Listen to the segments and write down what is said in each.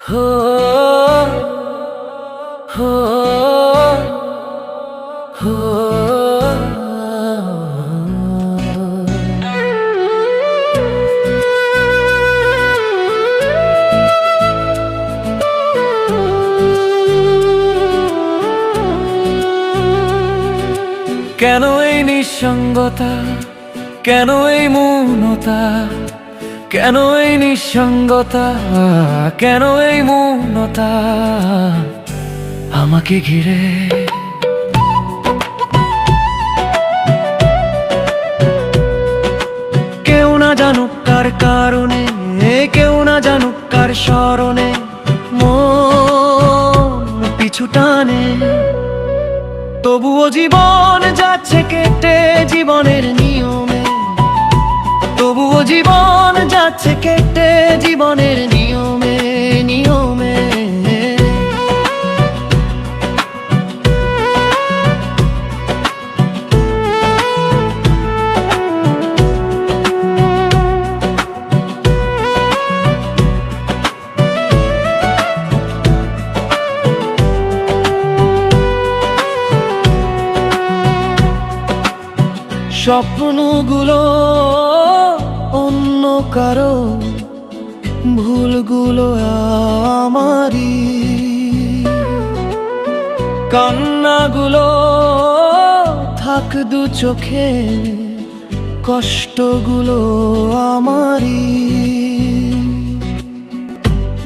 হো হো হো কেন এই নিঃসঙ্গতা, কেন এই মৌনতা, কেন এই নিঃসঙ্গতা, কেন এই মৌনতা আমাকে ঘিরে? কেউ না জানুক কার কারণে, কেউ না জানুক কার স্মরণে মন পিছু টানে। তবুও জীবন যাচ্ছে কেটে জীবনের নিয়মে, তবুও জীবন যাচ্ছে কেটে জীবনের নিয়মে নিয়মে। স্বপ্নগুলো অন্য কারো, ভুলগুলো আমারই, কান্নাগুলো থাক দু চোখে, কষ্টগুলো আমারই।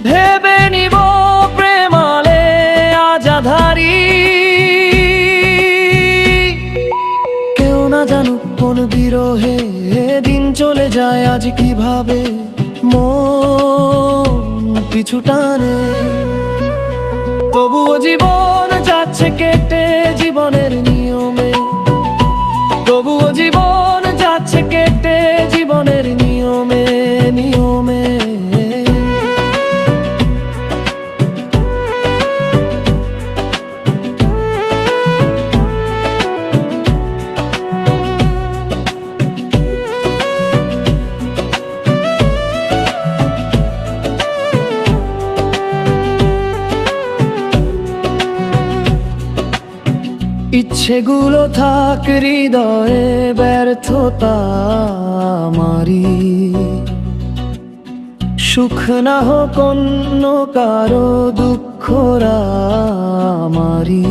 ভেবে নিব প্রেমালে আজ আধারি, কেউ না জানুক কোন বিরহে দিন চলে যায় আজ কিভাবে মন পিছু টানে। তবুও জীবন যাচ্ছে কেটে জীবনের নিয়মে, তবুও জীবন যাচ্ছে কেটে জীবনের নিয়মে নিয়মে। ইচ্ছেগুলো থাক হৃদয়ে, ব্যর্থতা আমারি, সুখ না হোক অন্য কারো, দুঃখরা আমারি।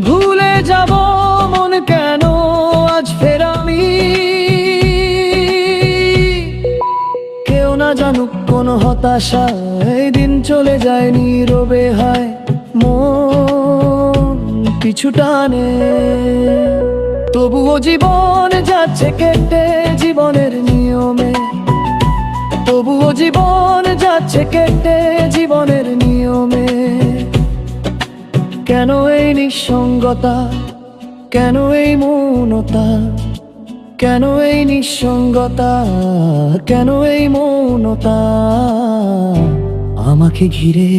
ভুলে যাব মন কেন আজ ফের আমি, কেউ না জানুক কোন হতাশা এই দিন চলে যায় নীরবে হায় মন পিছু টানে। তবুও জীবন যাচ্ছে কেটে জীবনের নিয়মে, তবুও জীবন যাচ্ছে কেটে জীবনের নিয়মে। কেন এই নিঃসঙ্গতা, কেন এই মৌনতা, কেন এই নিঃসঙ্গতা, কেন এই মৌনতা আমাকে ঘিরে?